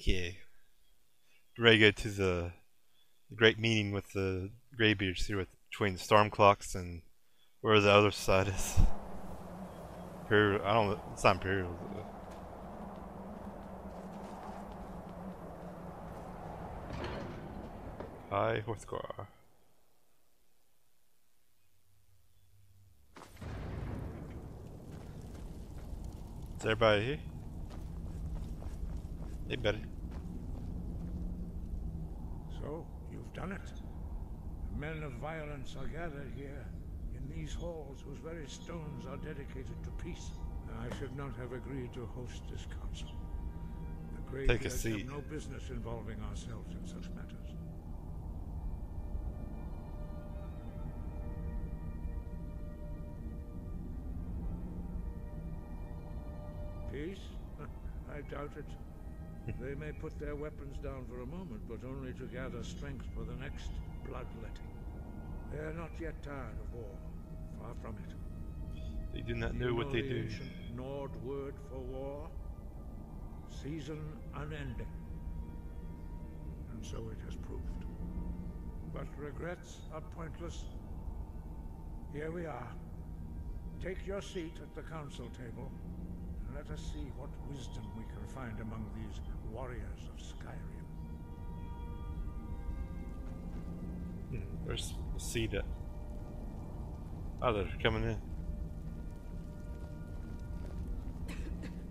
Okay. Ready to go to the great meeting with the greybeards here between the storm clocks and where the other side is. Imperial, I don't know, it's not Imperial. Hi, Horthgar. Is everybody here? Hey, buddy. So, you've done it. The men of violence are gathered here, in these halls whose very stones are dedicated to peace. I should not have agreed to host this council. The greybeards have no business involving ourselves in such matters. Peace? I doubt it. They may put their weapons down for a moment, but only to gather strength for the next bloodletting. They are not yet tired of war. Far from it. They do not know what they do. The ancient Nord word for war? Season unending. And so it has proved. But regrets are pointless. Here we are. Take your seat at the council table. Let us see what wisdom we can find among these warriors of Skyrim. Where's the seed at? Oh, they're coming in.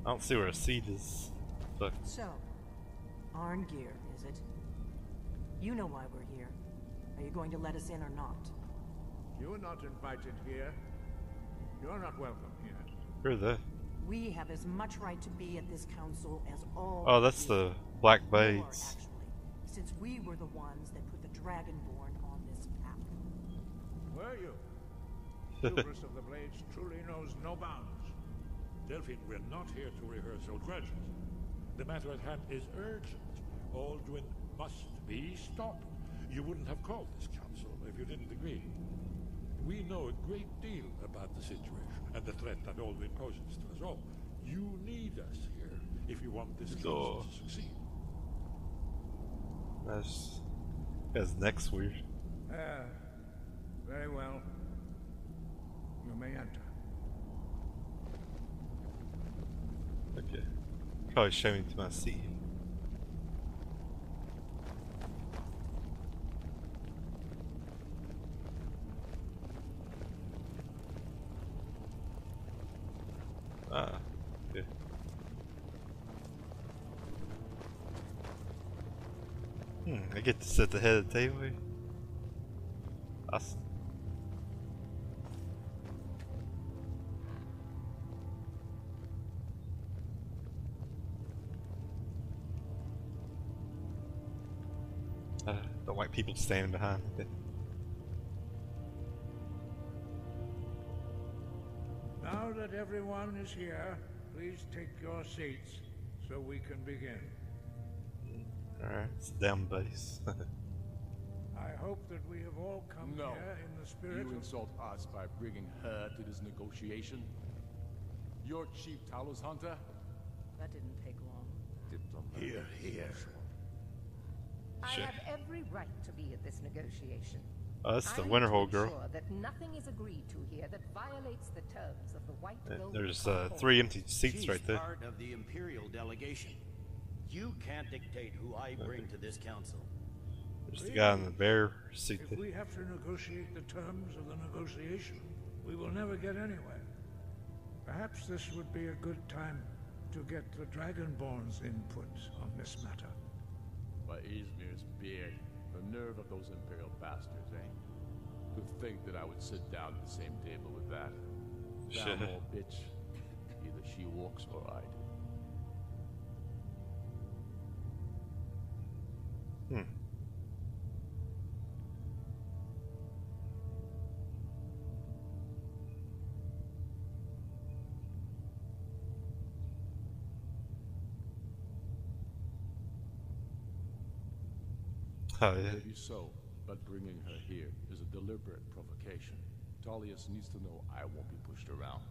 I don't see where a seed is. But so, Arngeir, is it? You know why we're here. Are you going to let us in or not? You are not invited here. You're not welcome here. who are they? We have as much right to be at this council as all. Oh, that's the Black Blades. Actually, since we were the ones that put the Dragonborn on this path. Were you? Hubris of the Blades truly knows no bounds. Delphine, we're not here to rehearse old grudges. The matter at hand is urgent. Alduin must be stopped. You wouldn't have called this council if you didn't agree. We know a great deal about the situation and the threat that Alduin poses to us all. You need us here if you want this council to succeed. His neck's weird. Very well. You may enter. Okay. Probably show me to my seat. Ah, okay. I get to sit at the head of the table here. Awesome. The white people standing behind me. Now that everyone is here, please take your seats so we can begin. Alright, it's them buddies. I hope that we have all come here in the spirit You insult us by bringing her to this negotiation? Your chief Talos hunter? That didn't take long. Here, here. I have every right to be at this negotiation. Oh, that's the Winterhold girl. Sure that nothing is agreed to here that violates the terms of the White Gold. There's 3 empty seats right there. Part of the Imperial delegation. You can't dictate who I bring to this council. There's the guy in the bear suit. If we have to negotiate the terms of the negotiation, we will never get anywhere. Perhaps this would be a good time to get the Dragonborn's input on this matter. By Izmir's beard, the nerve of those Imperial bastards, eh? To think that I would sit down at the same table with that. Damn old bitch. Either she walks or I do. Oh, yeah. Maybe so, but bringing her here is a deliberate provocation. Tullius needs to know I won't be pushed around.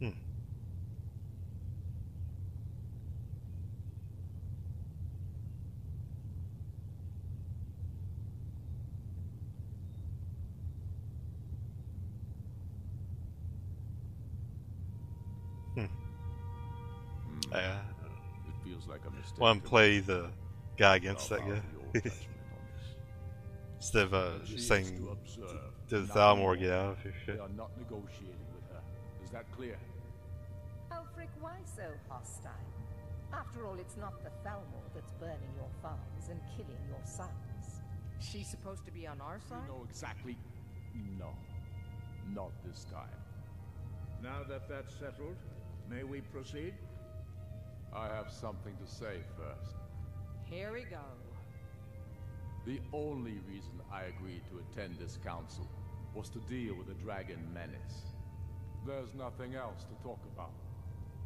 Hmm. It feels like a mistake. Want to play the guy against I'll that bow guy to your judgment on this. instead of She is saying to observe, to the not Thalmor, more. get out of here. We Shit. are not negotiating with her. Is that clear? Ulfric, why so hostile? After all, it's not the Thalmor that's burning your farms and killing your sons. She's supposed to be on our You side? know exactly. No. Not this time. Now that that's settled, may we proceed? I have something to say first. Here we go. The only reason I agreed to attend this council was to deal with the dragon menace. There's nothing else to talk about.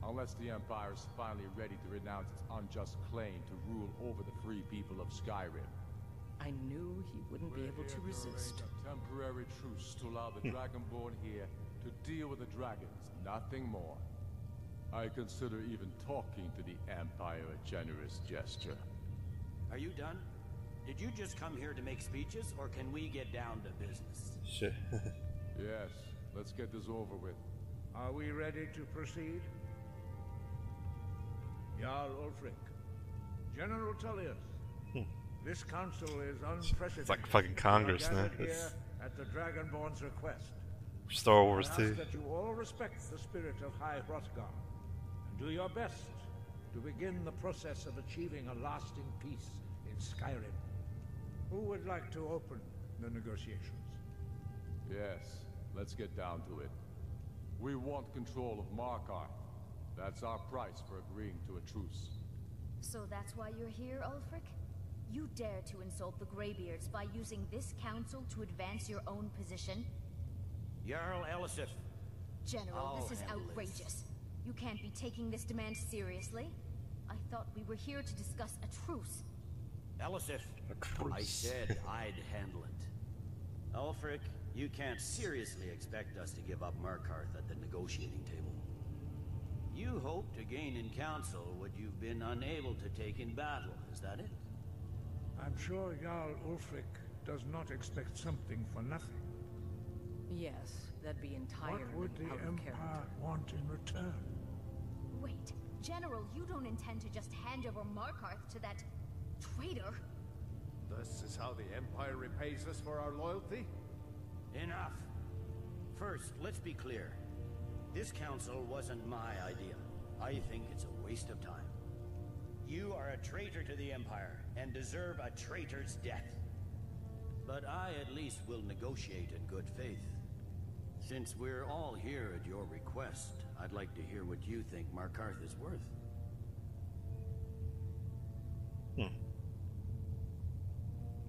Unless the Empire is finally ready to renounce its unjust claim to rule over the free people of Skyrim. I knew he wouldn't be able to resist. A temporary truce to allow the Dragonborn here to deal with the dragons, nothing more. I consider even talking to the Empire a generous gesture. Are you done? Did you just come here to make speeches, or can we get down to business? Shit. Yes, let's get this over with. Are we ready to proceed? Jarl Ulfric, General Tullius, this council is unprecedented. It's like fucking Congress We are now. gathered It's here at the Dragonborn's request. Star Wars I ask too. that you all respect the spirit of High Hrothgar and do your best to begin the process of achieving a lasting peace in Skyrim. Who would like to open the negotiations? Yes, let's get down to it. We want control of Markarth. That's our price for agreeing to a truce. So that's why you're here, Ulfric? You dare to insult the greybeards by using this council to advance your own position? Jarl Elisif. General, I'll this is handle it. outrageous. You can't be taking this demand seriously. I thought we were here to discuss a truce. Elisif, I said I'd handle it. Ulfric, you can't seriously expect us to give up Markarth at the negotiating table. You hope to gain in council what you've been unable to take in battle, is that it? I'm sure Jarl Ulfric does not expect something for nothing. Yes, that'd be entirely What would the out of Empire character. want in return? Wait, General, you don't intend to just hand over Markarth to that traitor? This is how the Empire repays us for our loyalty? Enough. First, let's be clear. This council wasn't my idea. I think it's a waste of time. You are a traitor to the Empire and deserve a traitor's death. But I at least will negotiate in good faith. Since we're all here at your request, I'd like to hear what you think Markarth is worth.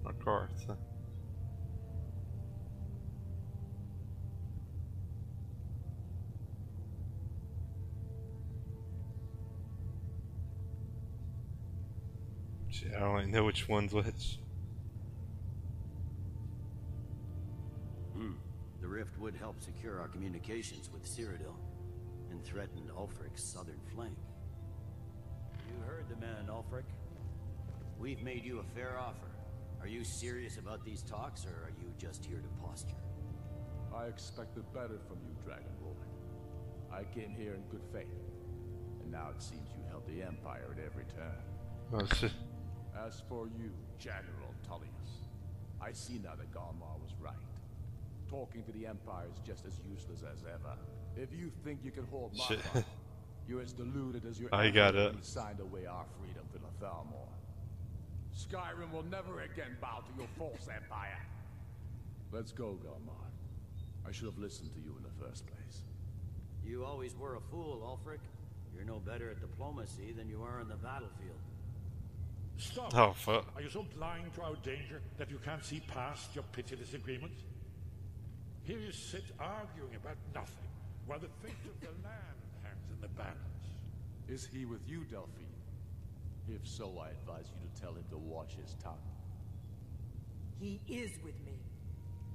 Markarth. Shit, I don't really know which one's which. The rift would help secure our communications with Cyrodiil and threaten Ulfric's southern flank. You heard the man, Ulfric. We've made you a fair offer. Are you serious about these talks, or are you just here to posture? I expected better from you, Dragonborn. I came here in good faith, and now it seems you help the Empire at every turn. Oh shit. As for you, General Tullius, I see now that Galmar was right. Talking to the Empire is just as useless as ever. If you think you can hold Shit. Markarth, you're as deluded as your I got emperor it. when he signed away our freedom to the Thalmor. Skyrim will never again bow to your false empire. Let's go, Galmar. I should have listened to you in the first place. You always were a fool, Ulfric. You're no better at diplomacy than you are in the battlefield. Stop. Oh fuck. Are you so blind to our danger that you can't see past your pitiless agreements? Here you sit arguing about nothing, while the fate of the land hangs in the balance. Is he with you, Delphine? If so, I advise you to tell him to watch his tongue. He is with me.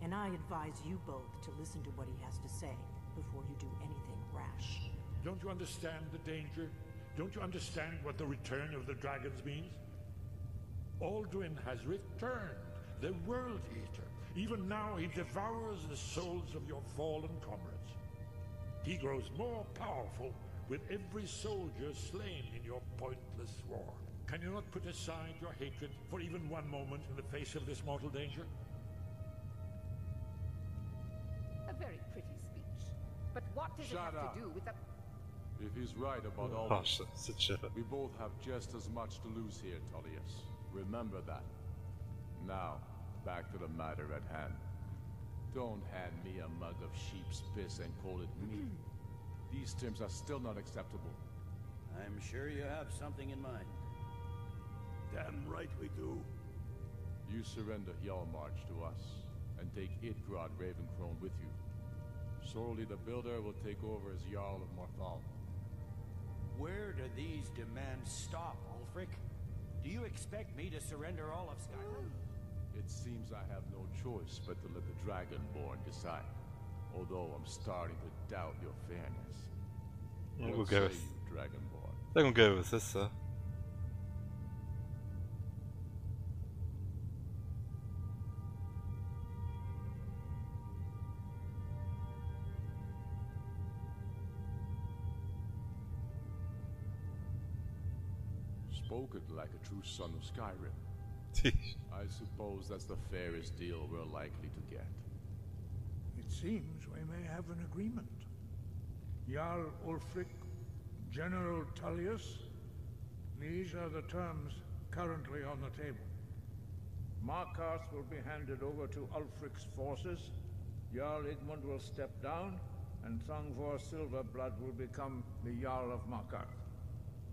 And I advise you both to listen to what he has to say before you do anything rash. Don't you understand the danger? Don't you understand what the return of the dragons means? Alduin has returned, the World Eater. Even now he devours the souls of your fallen comrades. He grows more powerful with every soldier slain in your pointless war. Can you not put aside your hatred for even one moment in the face of this mortal danger? A very pretty speech. But what does it have to do with the... If he's right about all Oh, this, shit. we both have just as much to lose here, Tullius. Remember that. Now, back to the matter at hand. Don't hand me a mug of sheep's piss and call it meat. These terms are still not acceptable. I'm sure you have something in mind. Damn right we do. You surrender Hjalmarch to us, and take Idgrod Ravencrone with you. Sorely the Builder will take over as Jarl of Morthal. Where do these demands stop, Ulfric? Do you expect me to surrender all of Skyrim? It seems I have no choice but to let the Dragonborn decide. Although I'm starting to doubt your fairness. We'll What go say with... you, Dragonborn? They're gonna go with this, Spoken like a true son of Skyrim. I suppose that's the fairest deal we're likely to get. It seems we may have an agreement. Jarl Ulfric, General Tullius, these are the terms currently on the table. Markarth will be handed over to Ulfric's forces, Jarl Igmund will step down, and Thongvor Silverblood will become the Jarl of Markarth.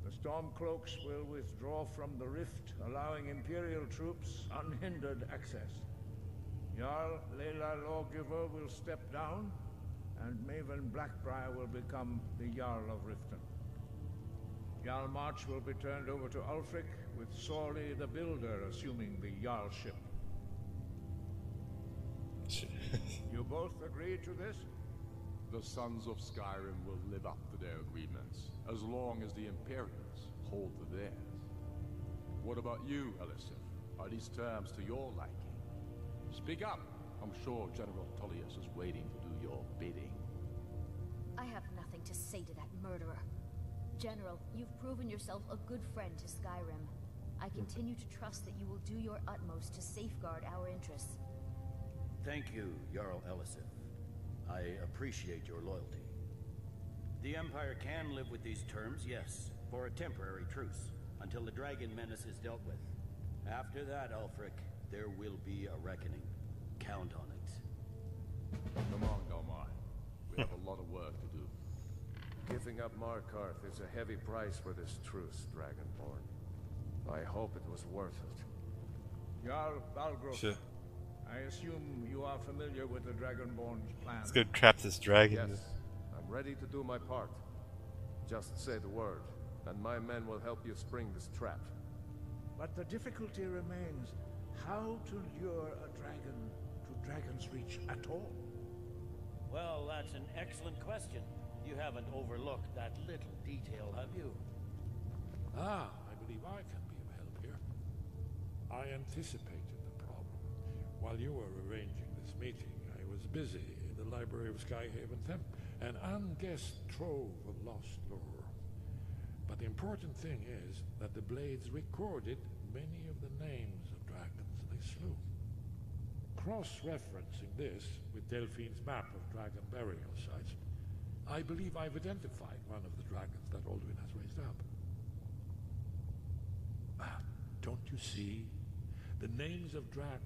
The Stormcloaks will withdraw from the rift, allowing Imperial troops unhindered access. Jarl Leila Lawgiver will step down, and Maven Blackbriar will become the Jarl of Riften. Hjalmarch will be turned over to Ulfric, with Sorley the Builder assuming the Jarlship. You both agree to this? The Sons of Skyrim will live up to their agreements, as long as the Imperials hold to theirs. What about you, Elisif? Are these terms to your liking? Speak up! I'm sure General Tullius is waiting to do your bidding. I have nothing to say to that murderer. General, you've proven yourself a good friend to Skyrim. I continue to trust that you will do your utmost to safeguard our interests. Thank you, Jarl Elisif. I appreciate your loyalty. The Empire can live with these terms, yes, for a temporary truce, until the dragon menace is dealt with. After that, Ulfric, there will be a reckoning. Count on it. Come on, Dalmar. We have a lot of work to do. Giving up Markarth is a heavy price for this truce, Dragonborn. I hope it was worth it. Jarl Balgruuf, Sure. I assume you are familiar with the Dragonborn's plan. Let's go trap this dragon. Yes, I'm ready to do my part. Just say the word, and my men will help you spring this trap. But the difficulty remains how to lure a dragon to Dragon's Reach at all. Well, that's an excellent question. You haven't overlooked that little detail, have you? Ah, I believe I can be of help here. I anticipated the problem. While you were arranging this meeting, I was busy in the library of Skyhaven Temp, an unguessed trove of lost lore. But the important thing is that the Blades recorded many of the names of dragons they slew. Cross-referencing this with Delphine's map of dragon burial sites, I believe I've identified one of the dragons that Alduin has raised up. Ah, don't you see? The names of dragons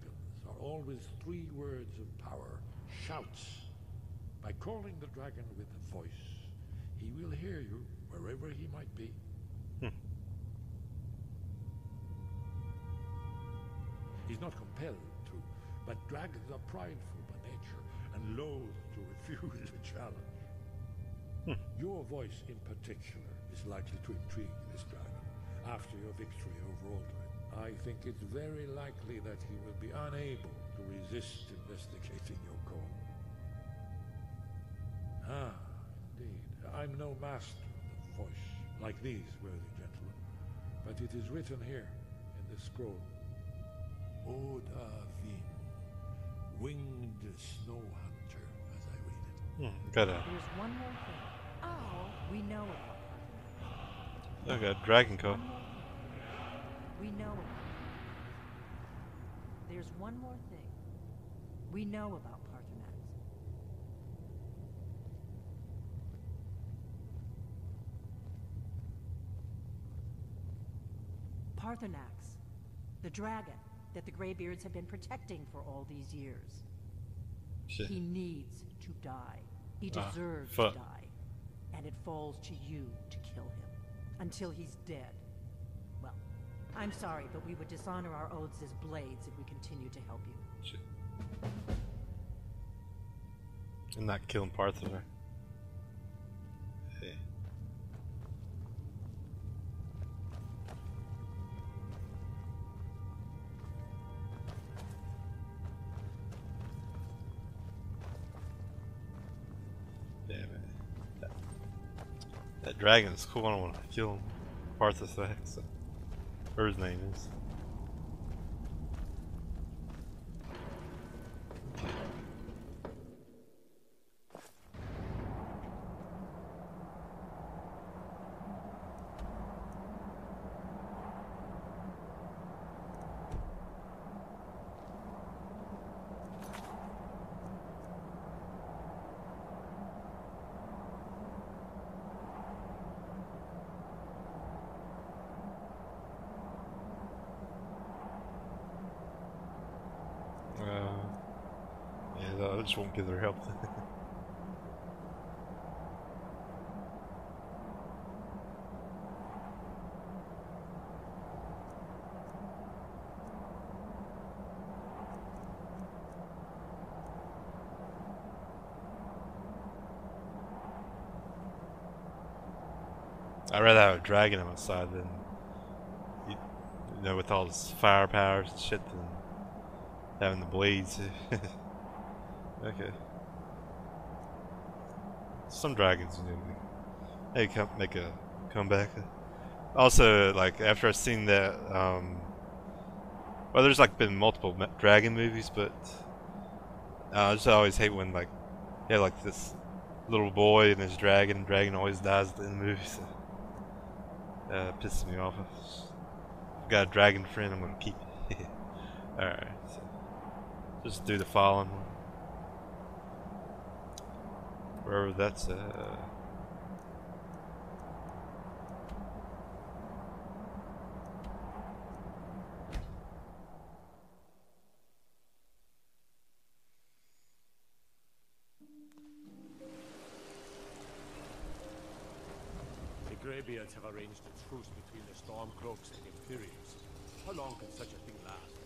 are always 3 words of power, shouts. By calling the dragon with a voice, he will hear you wherever he might be. He's not compelled to, but dragons are prideful by nature and loath to refuse a challenge. Your voice in particular is likely to intrigue this dragon after your victory over Alduin. I think it's very likely that he will be unable to resist investigating your call. Ah, indeed. I'm no master of voice, like these worthy gentlemen, but it is written here in this scroll. Odavin, winged snow hunter, as I read it. Got a There's one more thing. Oh, we know about Parthenon. got a dragon One code. more thing. We know about Parthenon. There's one more thing. We know about Parthenon. Parthenax, the dragon that the greybeards have been protecting for all these years. Shit. He needs to die. He deserves to fuck. die. And it falls to you to kill him. Until he's dead. Well, I'm sorry, but we would dishonor our oaths as blades if we continue to help you. Shit. I'm not killing Parthenon. Hey. Damn it. That dragon is cool. I don't want to kill him. Parthenax. Or his name is. Yeah, I just won't give her help. I'd rather have a dragon on my side than, you know, with all this fire powers and shit, than having the blades. Okay. Some dragons, you know, they come make a comeback. Also, like after I've seen that, well, there's like been multiple dragon movies, but I just always hate when like, yeah, like this little boy and his dragon. And dragon always dies at the end of the movie. So, it pisses me off. I've got a dragon friend, I'm gonna keep it. Alright, so just do the following one. Wherever that's The greybeards have arranged a truce between the Stormcloaks and Imperials. How long can such a thing last?